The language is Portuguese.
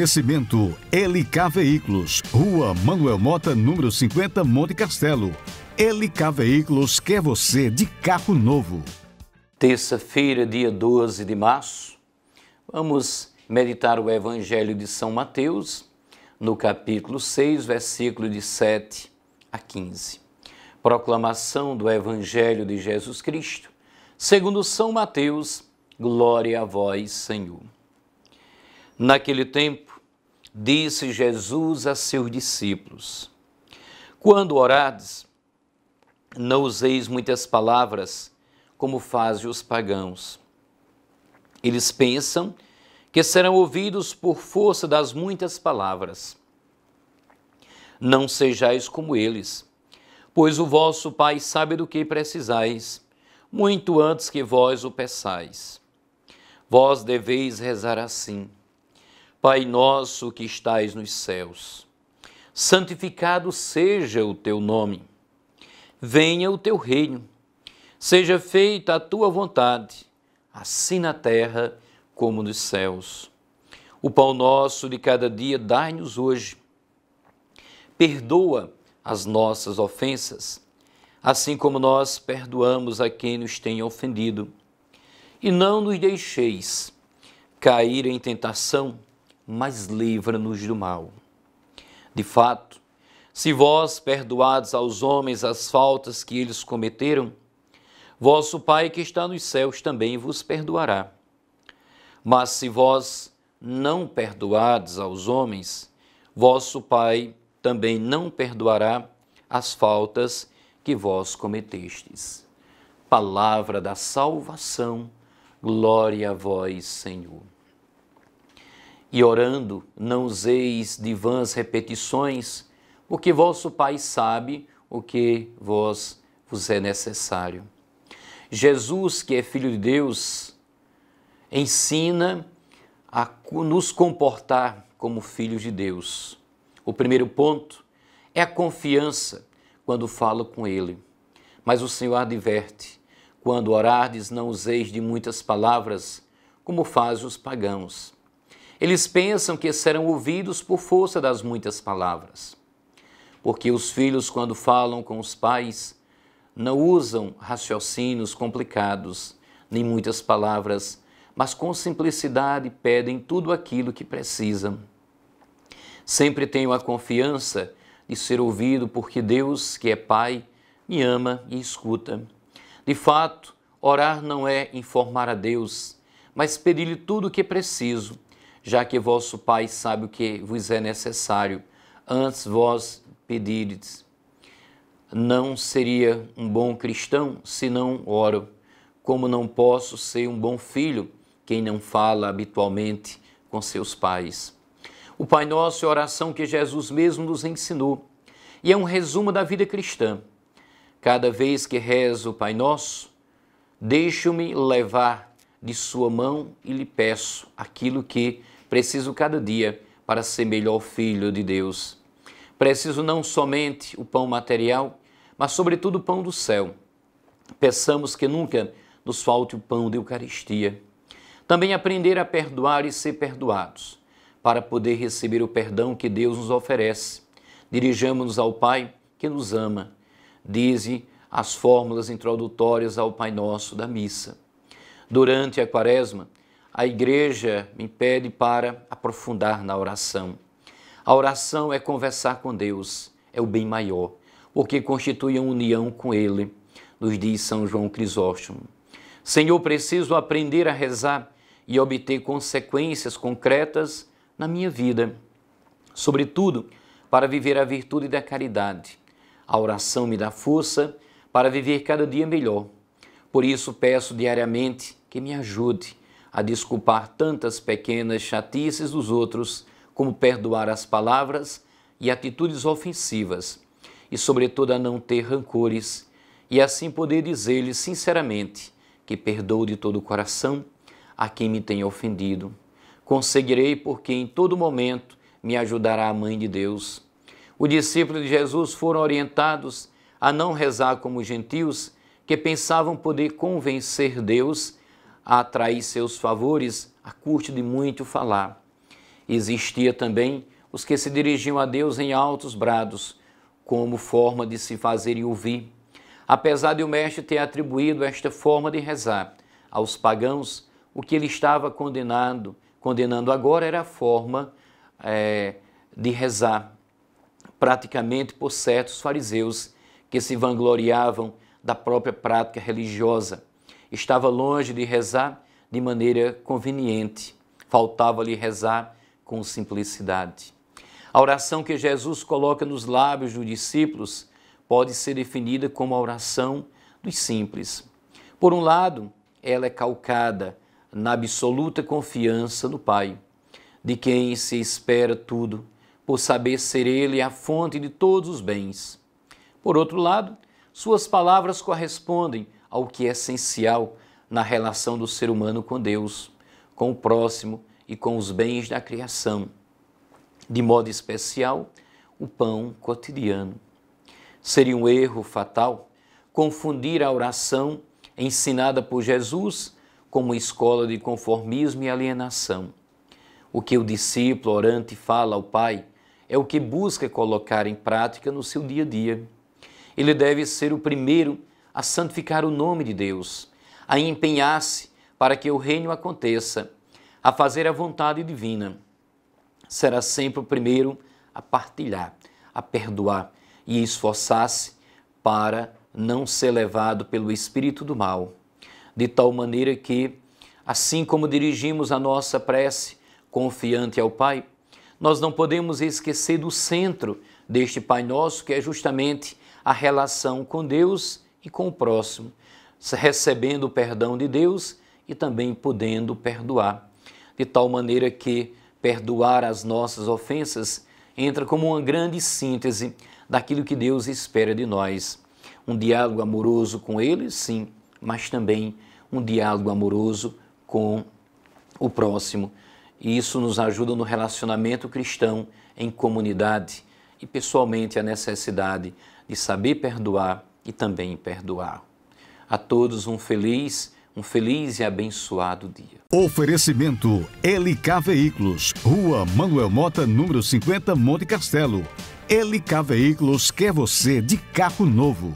Oferecimento LK Veículos, Rua Manuel Mota, número 50, Monte Castelo. LK Veículos quer você de carro novo. Terça-feira, dia 12 de março, vamos meditar o Evangelho de São Mateus, no capítulo 6, versículo de 7 a 15. Proclamação do Evangelho de Jesus Cristo, segundo São Mateus, glória a vós, Senhor. Naquele tempo, disse Jesus a seus discípulos: quando orardes, não useis muitas palavras, como fazem os pagãos. Eles pensam que serão ouvidos por força das muitas palavras. Não sejais como eles, pois o vosso Pai sabe do que precisais, muito antes que vós o peçais. Vós deveis rezar assim: Pai nosso que estais nos céus, santificado seja o teu nome. Venha o teu reino. Seja feita a tua vontade, assim na terra como nos céus. O pão nosso de cada dia dai-nos hoje. Perdoa as nossas ofensas, assim como nós perdoamos a quem nos tem ofendido. E não nos deixeis cair em tentação, mas livra-nos do mal. De fato, se vós perdoardes aos homens as faltas que eles cometeram, vosso Pai que está nos céus também vos perdoará. Mas se vós não perdoardes aos homens, vosso Pai também não perdoará as faltas que vós cometestes. Palavra da salvação, glória a vós, Senhor. E orando, não useis de vãs repetições, porque vosso Pai sabe o que vos é necessário. Jesus, que é Filho de Deus, ensina a nos comportar como filhos de Deus. O primeiro ponto é a confiança quando falo com Ele. Mas o Senhor adverte: quando orardes, não useis de muitas palavras, como fazem os pagãos. Eles pensam que serão ouvidos por força das muitas palavras. Porque os filhos, quando falam com os pais, não usam raciocínios complicados, nem muitas palavras, mas com simplicidade pedem tudo aquilo que precisam. Sempre tenho a confiança de ser ouvido, porque Deus, que é Pai, me ama e escuta. De fato, orar não é informar a Deus, mas pedir-lhe tudo o que preciso, já que vosso Pai sabe o que vos é necessário, antes vós pedirdes. Não seria um bom cristão se não oro, como não posso ser um bom filho quem não fala habitualmente com seus pais. O Pai Nosso é a oração que Jesus mesmo nos ensinou e é um resumo da vida cristã. Cada vez que rezo o Pai Nosso, deixo-me levar de sua mão e lhe peço aquilo que preciso cada dia para ser melhor filho de Deus. Preciso não somente o pão material, mas sobretudo o pão do céu. Peçamos que nunca nos falte o pão da Eucaristia. Também aprender a perdoar e ser perdoados, para poder receber o perdão que Deus nos oferece. Dirijamos-nos ao Pai que nos ama. Dize as fórmulas introdutórias ao Pai Nosso da missa. Durante a Quaresma, a Igreja me pede para aprofundar na oração. A oração é conversar com Deus, é o bem maior, porque constitui a união com Ele, nos diz São João Crisóstomo. Senhor, preciso aprender a rezar e obter consequências concretas na minha vida, sobretudo para viver a virtude da caridade. A oração me dá força para viver cada dia melhor. Por isso peço diariamente que me ajude a desculpar tantas pequenas chatices dos outros, como perdoar as palavras e atitudes ofensivas, e sobretudo a não ter rancores, e assim poder dizer-lhe sinceramente que perdoo de todo o coração a quem me tem ofendido. Conseguirei porque em todo momento me ajudará a Mãe de Deus. Os discípulos de Jesus foram orientados a não rezar como os gentios, que pensavam poder convencer Deus a atrair seus favores a custo de muito falar. Existia também os que se dirigiam a Deus em altos brados, como forma de se fazerem ouvir. Apesar de o mestre ter atribuído esta forma de rezar aos pagãos, o que ele estava condenando agora era a forma de rezar, praticamente por certos fariseus que se vangloriavam da própria prática religiosa. Estava longe de rezar de maneira conveniente, faltava-lhe rezar com simplicidade. A oração que Jesus coloca nos lábios dos discípulos pode ser definida como a oração dos simples. Por um lado, ela é calcada na absoluta confiança no Pai, de quem se espera tudo, por saber ser Ele a fonte de todos os bens. Por outro lado, suas palavras correspondem ao que é essencial na relação do ser humano com Deus, com o próximo e com os bens da criação. De modo especial, o pão cotidiano. Seria um erro fatal confundir a oração ensinada por Jesus como uma escola de conformismo e alienação. O que o discípulo orante fala ao Pai é o que busca colocar em prática no seu dia a dia. Ele deve ser o primeiro a santificar o nome de Deus, a empenhar-se para que o reino aconteça, a fazer a vontade divina. Será sempre o primeiro a partilhar, a perdoar e esforçar-se para não ser levado pelo espírito do mal, de tal maneira que, assim como dirigimos a nossa prece confiante ao Pai, nós não podemos esquecer do centro deste Pai Nosso, que é justamente a relação com Deus e com o próximo, recebendo o perdão de Deus e também podendo perdoar, de tal maneira que perdoar as nossas ofensas entra como uma grande síntese daquilo que Deus espera de nós. Um diálogo amoroso com Ele, sim, mas também um diálogo amoroso com o próximo. E isso nos ajuda no relacionamento cristão, em comunidade e pessoalmente a necessidade de saber perdoar e também perdoar. A todos um feliz e abençoado dia. Oferecimento LK Veículos, Rua Manuel Mota, número 50, Monte Castelo. LK Veículos quer você de carro novo.